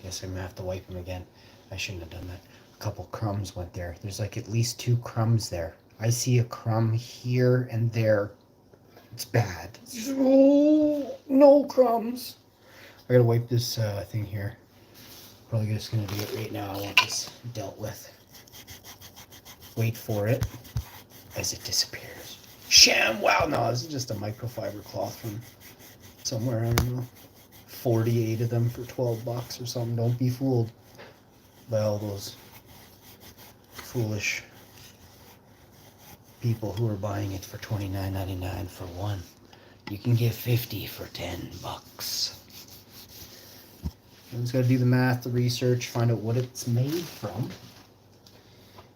guess I'm gonna have to wipe them again. I shouldn't have done that. A couple crumbs went there. There's like at least 2 crumbs there. I see a crumb here and there. It's bad. Oh, no crumbs. I gotta wipe this thing here. Probably just gonna do it right now. I want this dealt with. Wait for it as it disappears. Sham! Wow, no, this is just a microfiber cloth from somewhere. I don't know. 48 of them for $12 or something. Don't be fooled by all those foolish people who are buying it for $29.99 for one. You can get 50 for $10. Everyone's got to do the math, the research, find out what it's made from.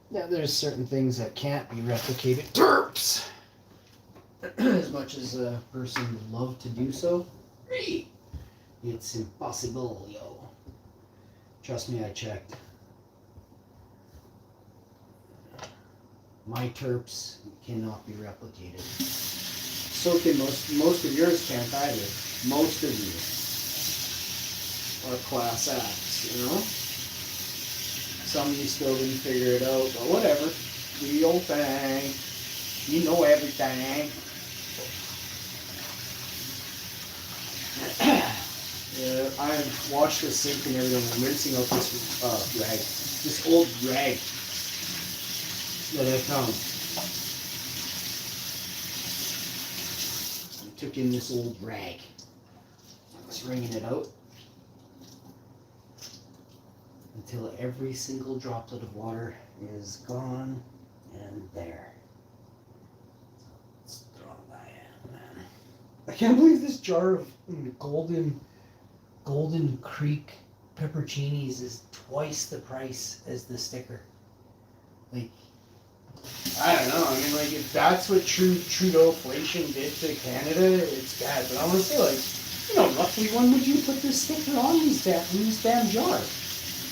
Now, there's certain things that can't be replicated. Terps! As much as a person would love to do so, it's impossible, yo. Trust me, I checked. My terps cannot be replicated. So can most of yours can't either. Most of you are class acts, you know? Some of you still didn't figure it out, but whatever. Do your thing. You know everything. Yeah, I've washed the sink and everything. I'm rinsing out this rag. This old rag that I found. I took in this old rag. I was wringing it out until every single droplet of water is gone and there. Let's throw it by, man. I can't believe this jar of Golden Creek pepperoncinis is twice the price as the sticker. Like, I don't know. I mean, like, if that's what Trudeau-flation did to Canada, it's bad. But I want to say, like, you know, roughly when would you put this sticker on these damn jars?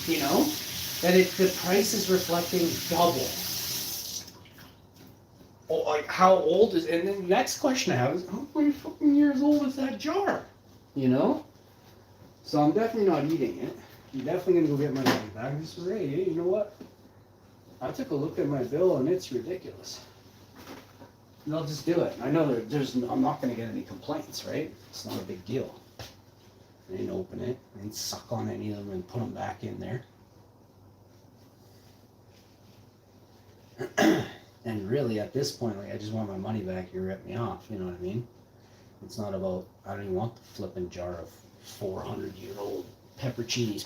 You know, that the price is reflecting double. Oh, like, how old is? And then the next question I have is, how many fucking years old is that jar? You know. So I'm definitely not eating it. I'm definitely gonna go get my money back. Just say, hey, you know what? I took a look at my bill and it's ridiculous. And I'll just do it. I know I'm not gonna get any complaints, right? It's not a big deal. I didn't open it. I didn't suck on any of them and put them back in there. And really, at this point, like, I just want my money back. You rip me off. You know what I mean? It's not about. I don't even want the flipping jar of 400-year-old pepperoncinis.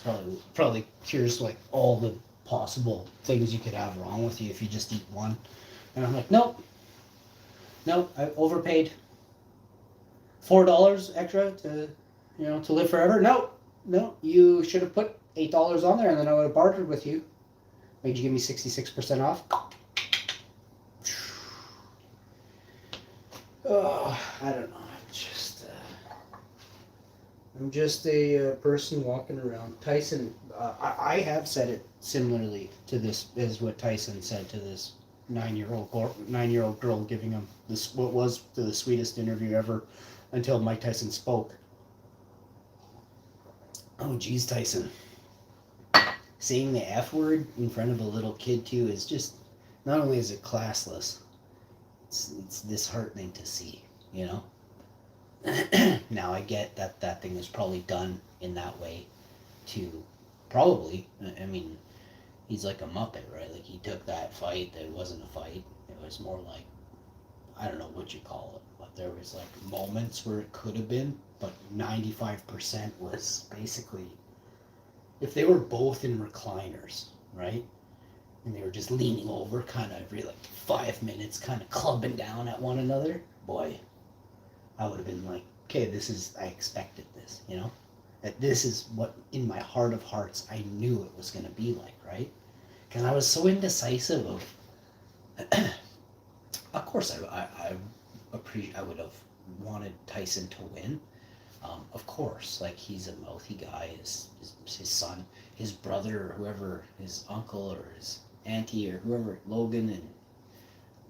Probably cures like all the possible things you could have wrong with you if you just eat one. And I'm like, nope, I overpaid $4 extra to live forever. No, you should have put $8 on there, and then I would have bartered with you. Made you give me 66% off. Oh, I don't know. I'm just a person walking around. Tyson, I have said it similarly to this as what Tyson said to this 9-year-old girl giving him this what was the sweetest interview ever until Mike Tyson spoke. Oh, geez, Tyson. Saying the F word in front of a little kid too is just, not only is it classless, it's disheartening to see, you know? Now I get that thing was probably done in that way to probably, I mean, he's like a Muppet, right? Like, he took that fight that wasn't a fight. It was more like, I don't know what you call it, but there was like moments where it could have been, but 95% was basically, if they were both in recliners, right? And they were just leaning over kind of every like 5 minutes, kind of clubbing down at one another, boy, I would have been like, okay, I expected this, you know? That this is what, in my heart of hearts, I knew it was going to be like, right? Because I was so indecisive of, of course, I would have wanted Tyson to win. Of course, like, he's a mouthy guy, his son, his brother, or whoever, his uncle or his auntie or whoever, Logan and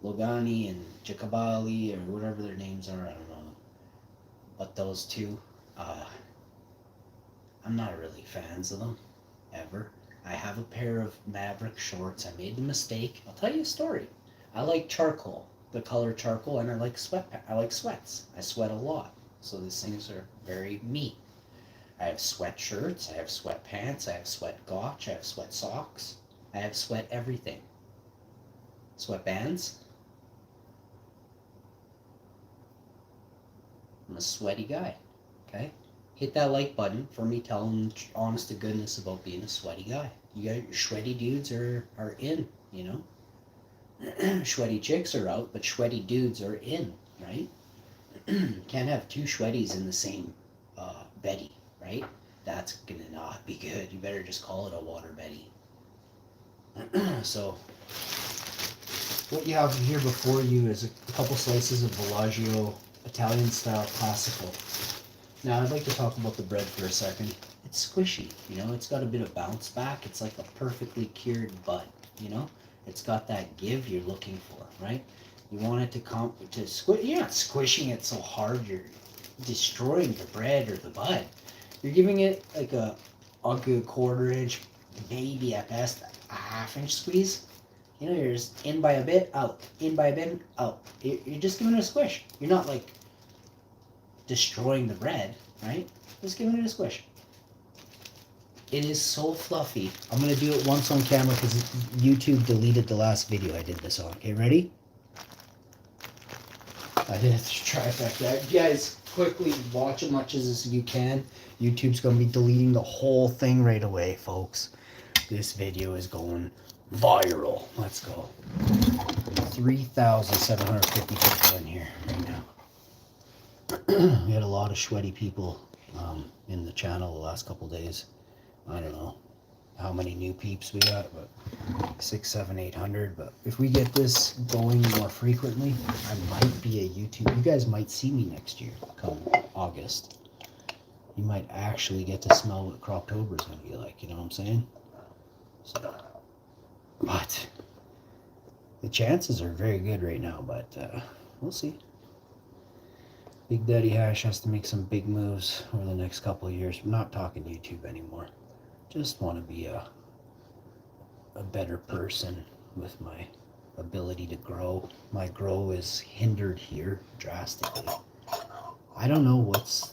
Logani and Jacobali or whatever their names are, I don't know. But those two, I'm not really fans of them. ever. I have a pair of Maverick shorts. I made the mistake. I'll tell you a story. I like charcoal, the color charcoal, and I like sweats. I sweat a lot. So these things are very me. I have sweatshirts, I have sweatpants, I have sweat gotch, I have sweat socks, I have sweat everything. Sweatbands. I'm a sweaty guy. Okay? Hit that like button for me telling honest to goodness about being a sweaty guy. You got your sweaty dudes are in, you know? Sweaty chicks are out, but sweaty dudes are in, right? Can't have two sweaties in the same Betty, right? That's gonna not be good. You better just call it a water Betty. So, what you have here before you is a couple slices of Bellagio Italian style classical. Now I'd like to talk about the bread for a second. It's squishy, you know, it's got a bit of bounce back. It's like a perfectly cured bud, you know? It's got that give you're looking for, right? You want it to squish. You're not squishing it so hard you're destroying the bread or the bud. You're giving it like a good quarter inch, maybe at best a half inch squeeze. You know, you're just in by a bit, out. In by a bit, out. You're just giving it a squish. You're not like destroying the bread, right? Just giving it a squish. It is so fluffy. I'm going to do it once on camera because YouTube deleted the last video I did this on. Okay, ready? I did a trifecta. You guys, quickly watch as much as you can. YouTube's going to be deleting the whole thing right away, folks. This video is going viral. Let's go. 3,750 people in here right now. We had a lot of sweaty people in the channel the last couple days. I don't know how many new peeps we got, but 600, 700, 800. But if we get this going more frequently, I might be a YouTube. You guys might see me next year, come August. You might actually get to smell what Croptober is going to be like. You know what I'm saying? So, but the chances are very good right now. But we'll see. Big Daddy Hash has to make some big moves over the next couple of years. I'm not talking YouTube anymore. Just want to be a better person with my ability to grow. My grow is hindered here drastically. I don't know what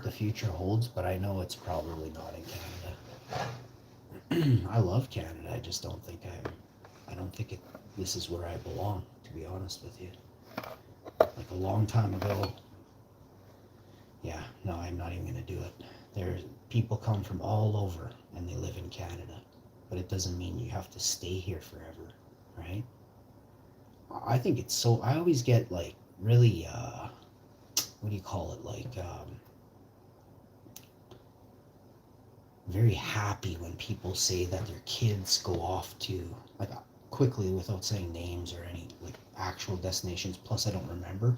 the future holds, but I know it's probably not in Canada. I love Canada. I just don't think I don't think this is where I belong, to be honest with you. Like a long time ago. Yeah, no, I'm not even going to do it. There's people come from all over and they live in Canada, but it doesn't mean you have to stay here forever, right? I think it's so, I always get like really, what do you call it? Like, very happy when people say that their kids go off to, like, quickly without saying names or any like actual destinations. Plus I don't remember.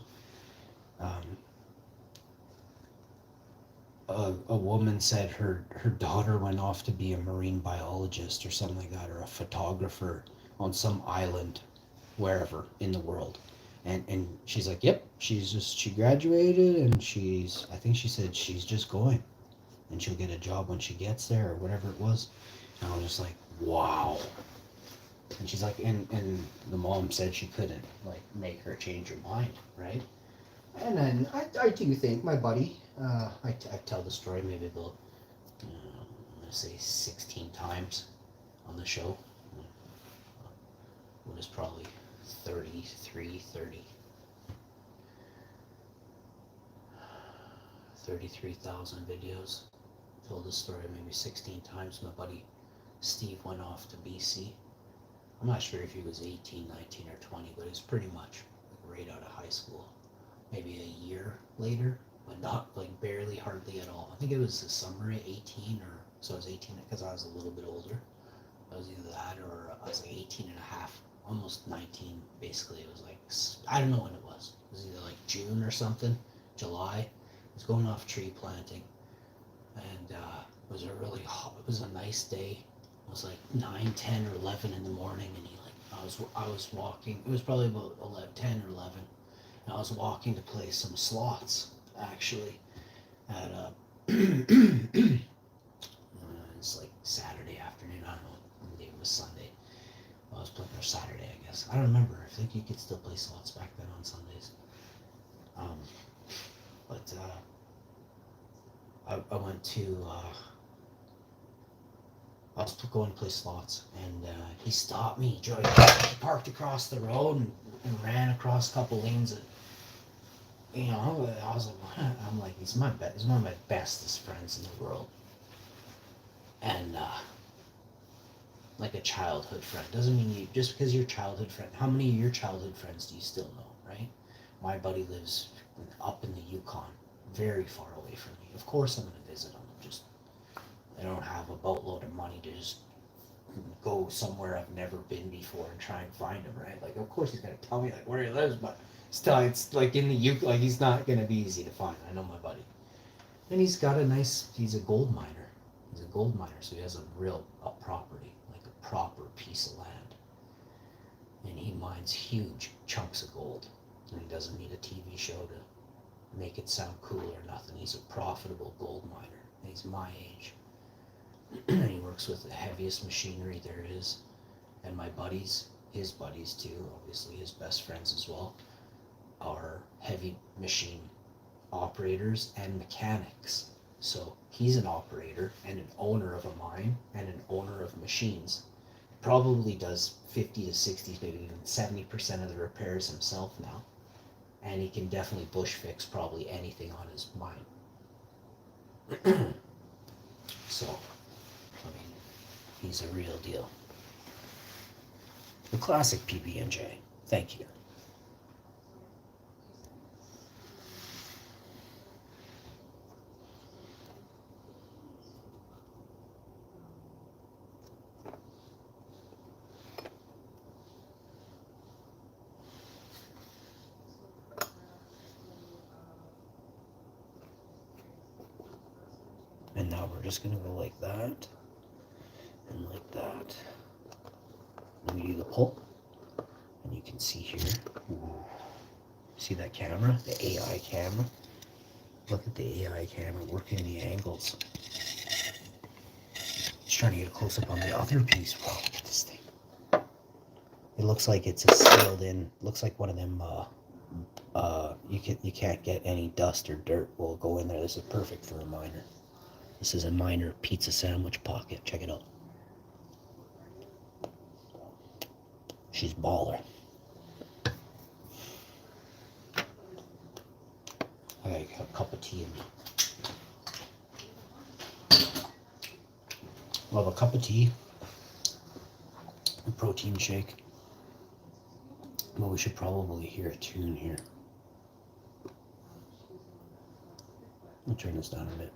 A woman said her daughter went off to be a marine biologist or something like that, or a photographer on some island wherever in the world, and she's like, yep, she graduated and I think she said she's just going and she'll get a job when she gets there or whatever it was. And I was just like, wow. And she's like, and the mom said she couldn't like make her change her mind, right? And then I do think my buddy, I tell the story maybe about, I'm going to say 16 times on the show. It was probably 33,000 videos. Told the story maybe 16 times. My buddy Steve went off to BC. I'm not sure if he was 18, 19, or 20, but he was pretty much right out of high school. Maybe a year later, but not like barely, hardly at all. I think it was the summer at 18, or so I was 18 because I was a little bit older. I was either that or I was like 18 and a half, almost 19 basically. It was like, I don't know when it was. It was either like June or something, July. I was going off tree planting, and it was a really hot, it was a nice day. It was like 9, 10, or 11 in the morning, and I was walking. It was probably about 10 or 11. I was walking to play some slots, actually, at it's like Saturday I was playing, or Saturday, I guess. I don't remember. I think you could still play slots back then on Sundays. Um, but I went to, I was going to play slots, and he stopped me. He parked across the road and ran across a couple lanes. You know, I was like, I'm like, he's one of my bestest friends in the world, and like a childhood friend doesn't mean you just because you're a childhood friend. How many of your childhood friends do you still know, right? My buddy lives up in the Yukon, very far away from me. Of course, I'm gonna visit him. Just I don't have a boatload of money to just go somewhere I've never been before and try and find him, right? Like, of course he's gonna tell me like where he lives, but still, it's like in the Yukon. Like he's not gonna be easy to find. I know my buddy, and he's got a nice. He's a gold miner. He's a gold miner, so he has a property, like a proper piece of land, and he mines huge chunks of gold. And he doesn't need a TV show to make it sound cool or nothing. He's a profitable gold miner. And he's my age. And he works with the heaviest machinery there is. And my buddies, his buddies too, obviously his best friends as well, are heavy machine operators and mechanics. So he's an operator and an owner of a mine and an owner of machines. Probably does 50 to 60, maybe even 70% of the repairs himself now. And he can definitely bush fix probably anything on his mine. So, I mean, he's a real deal. The classic PB&J. Thank you. And now we're just going to go like that and like that. And we do the pull. And you can see here. Ooh. See that camera? The AI camera? Look at the AI camera working the angles. Just trying to get a close up on the other piece. Wow, look at this thing. It looks like it's a sealed in, looks like one of them, you can't get any dust or dirt will go in there. This is perfect for a miner. This is a miner pizza sandwich pocket. Check it out. She's baller. I got a cup of tea in me. I'll have a cup of tea, a protein shake. Well, we should probably hear a tune here. I'll turn this down a bit.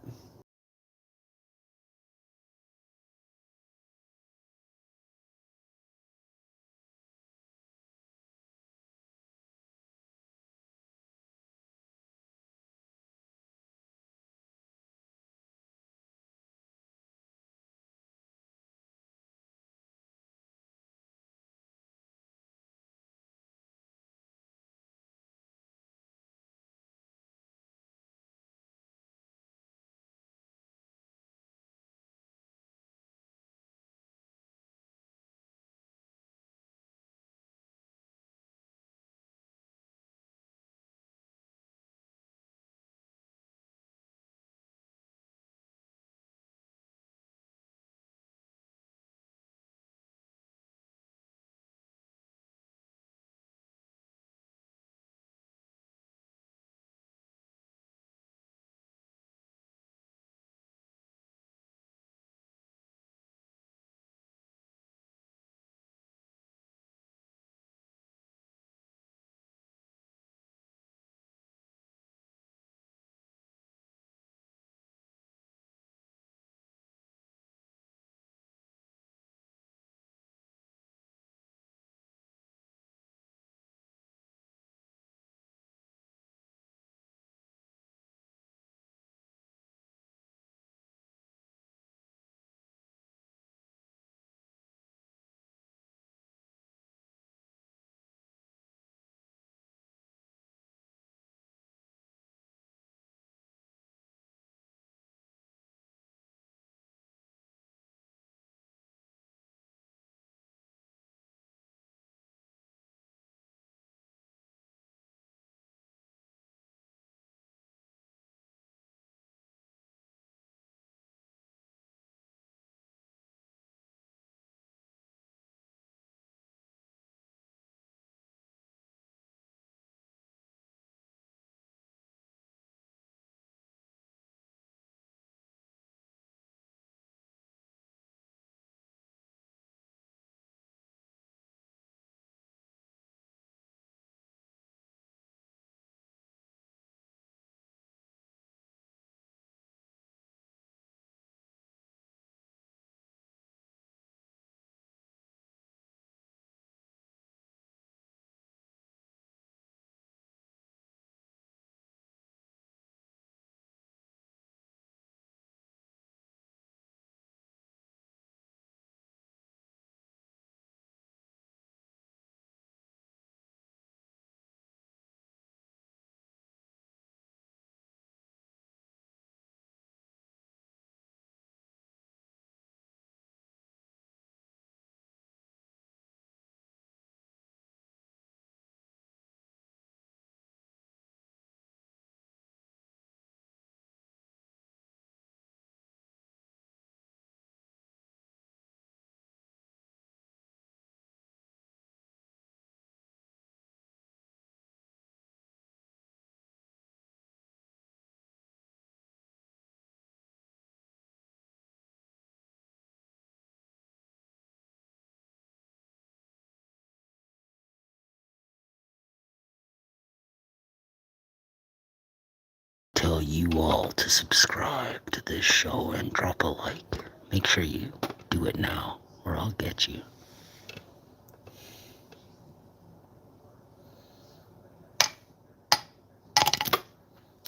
you all to subscribe to this show and drop a like. Make sure you do it now, or I'll get you.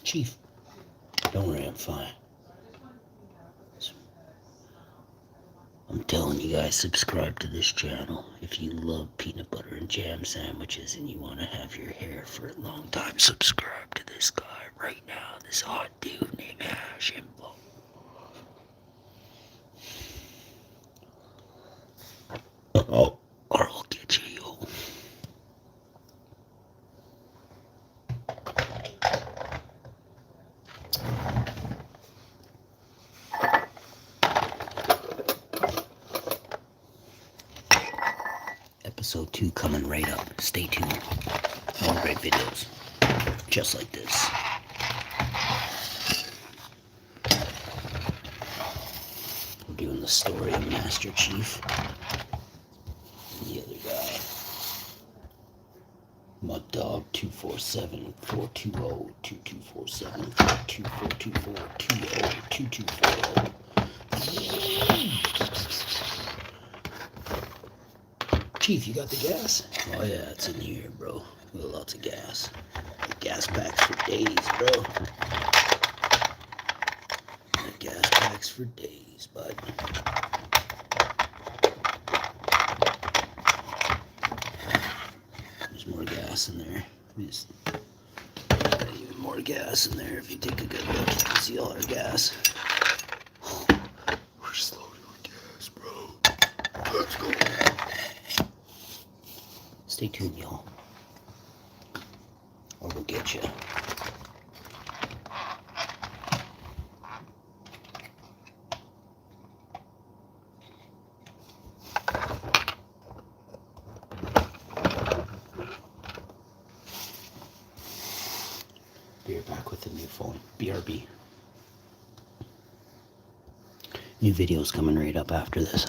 Chief, don't worry, I'm fine. I'm telling you guys, subscribe to this channel. If you love peanut butter and jam sandwiches and you want to have your hair for a long time, subscribe to this guy right now. This hot dude named WOWINFO. Oh, or I'll get you, yo. Episode 2 coming right up. Stay tuned. More great videos. Just like this. We're doing the story of Master Chief. And the other guy. Mud Dog 247-4240-2247-4224-20-2240. Chief, you got the gas? Oh yeah, it's in here, bro. We got lots of gas. Gas packs for days, bro. Gas packs for days, bud. There's more gas in there. There's even more gas in there if you take a good look. You can see all our gas. We're slowly on gas, bro. Let's go. Stay tuned, y'all. Or we'll get you. Be right back with a new phone. BRB. New videos coming right up after this.